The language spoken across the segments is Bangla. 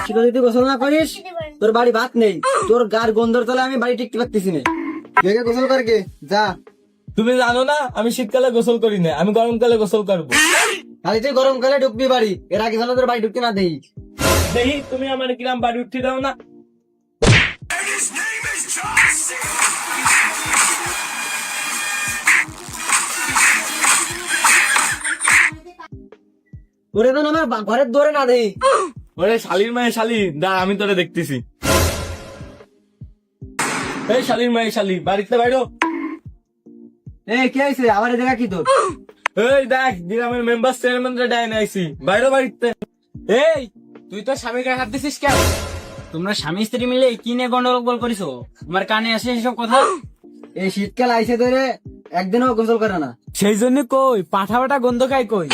শীতকালে যদি গোসল না করিস তোর বাড়ি ভাত নেই, তোর গার গন্ধর তলে আমি বাড়ি টিকতে পারতেছি না। কে গোসল করকে যা। তুমি জানো না আমি শীতকালে গোসল করি না, আমি গরমকালে গোসল করবো। খালি তুই গরমকালে ঢুকবি বাড়ি, এর আগে যেন তোর বাড়ি ঢুকতে না দেই। দেখি তুমি আমার কিরাম বাড়ি উঠতে দাও না। তোরে তো আমার ঘরের দৌড়ে না দেই। ওরে শালির মায়ের শালি, দা আমি তোরে দেখতেছি। এই শালির মায়ের শালি, বাড়িতে বাইরো। এই কে আইছে আবার দেখা কি তোর? এই দেখ গ্রামের মেম্বার চেয়ারম্যানরা ডাইনে আইছি, বাইরো বাড়িতে। এই তুই তো স্বামীর গায়ে হাত দিছিস কেন? তোমরা স্বামী স্ত্রী মিলে কি নিয়ে গন্ডগোল করিস? তোমার কানে আসে এসব কথা? এই শীতকাল আইছে ধরে একদিনও গোসল করে না। সেই জন্য কই পাঠা পাঠা গন্ধ খাই কই।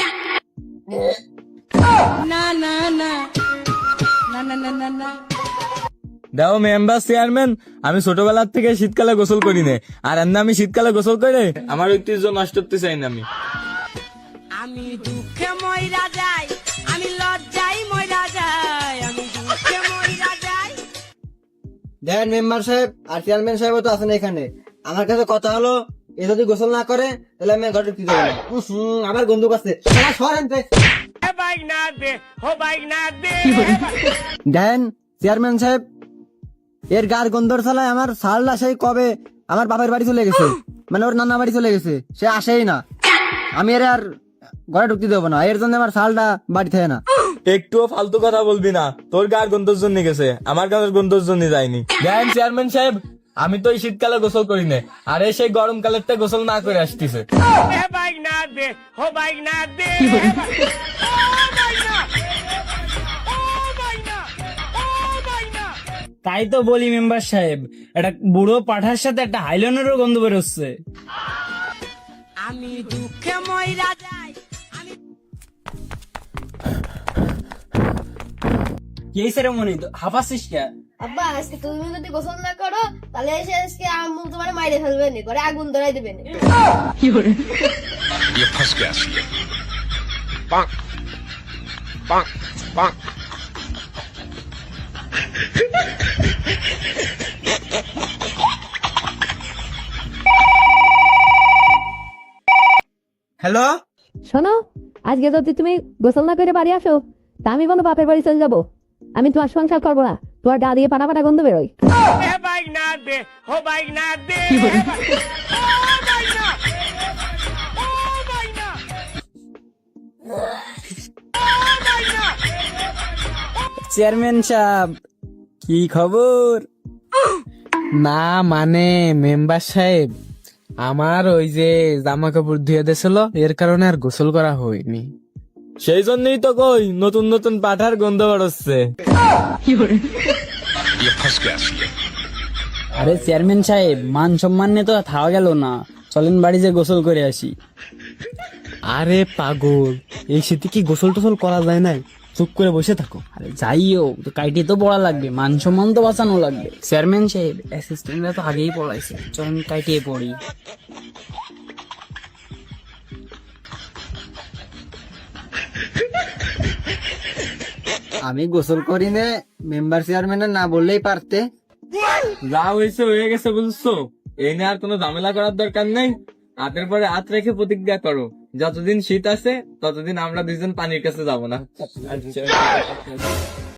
দেখো মেম্বার চেয়ারম্যান, আমি ছোটবেলার থেকে শীতকালে গোসল করি না, আর এমনি আমি শীতকালে গোসল করে আমার ঐতিহ্য নষ্ট করতে চাই না আমি। আমি দুঃখে মইরা যাই, আমি লজ্জায় মইরা যাই, আমি দুঃখে মইরা যাই। দেখেন মেম্বার সাহেব আর চেয়ারম্যান সাহেব তো আছেন এখানে, আমার কাছে কথা হলো এ যদি গোসল না করে তাহলে আমি ঘরে ঢুকতে দেবো না। আমার গন্ধ কাছে দেখেন চেয়ারম্যান সাহেব, এর গার গন্ধর ছালায় আমার সালটা সেই কবে আমার বাপের বাড়ি চলে গেছে, মানে ওর নানা বাড়ি চলে গেছে, সে আসেই না। আমি এর আর ঘরে ঢুকতে দেবো না, এর জন্য আমার সালটা বাড়ি থাকে না। একটুও ফালতু কথা বলবি না, তোর গার গন্ধর জন্য গেছে, আমার গায়ের গন্ধর জন্য যায়নি। দেখেন চেয়ারম্যান সাহেব, আমি তো এই শীতকালে গোসল করি না, আর এই সেই গরমকালেরটা গোসল না করে আসতেছে। তাই তো বলি মেম্বার সাহেব, একটা বুড়ো পাঠার সাথে একটা হাইলনেরও গন্ধ বেরোচ্ছে। আমি দুঃখে মইরা যাই, আমি কি সেরেমনি হাফাসিস কে? আব্বা আজকে তুমি যদি গোসল না করো তাহলে এসে আজকে আম্মু তোমার মাইরে ফেলবে নি, করে আগুন ধরাই দেবে নি। ये फंस गया सी पाक पाक पाक হ্যালো, শোনো, আজকে যদি তুমি গোসল না করে বাড়ি আসো তা আমি কোনো বাপের বাড়ি চলে যাবো। আমি তোমার সংসার করবো না, তোমার গা দিয়ে পানা পানা গন্ধ বেরোয়। চেয়ারম্যান সাহেব কি খবর? না মানে মেম্বার সাহেব, আমার ওই যে জামা কাপড় ধুয়ে দিয়েছিল, এর কারণে আর গোসল করা হয়নি। সেই জন্যই তো কই নতুন নতুন পাঠার গন্ধ বেরোচ্ছে। ये फंस गया सी আরে চেয়ারম্যান সাহেব, মান সম্মান নিয়ে তো থাকা গেল না, চলেন বাড়ি যে গোসল করে আসি। আরে পাগল, এই শীতে কি গোসল টোসল করা যায় না? চুপ করে বসে থাকো। আরে যাইও তো, কাইটি তো পড়া লাগবে, মান সম্মান তো বাঁচানো লাগবে। চেয়ারম্যান সাহেব অ্যাসিস্ট্যান্টরা তো আগেই পড়াইছে, চলেন কাইটিয়ে পড়ি। আমি গোসল করি না, মেম্বার চেয়ারম্যানের না বললেই পারতে। যা হয়েছে হয়ে গেছে বুঝছো, এই নিয়ে আর কোনো ঝামেলা করার দরকার নেই। হাতের পরে হাত রেখে প্রতিজ্ঞা করো, যতদিন শীত আছে ততদিন আমরা দুজন পানির কাছে যাব না।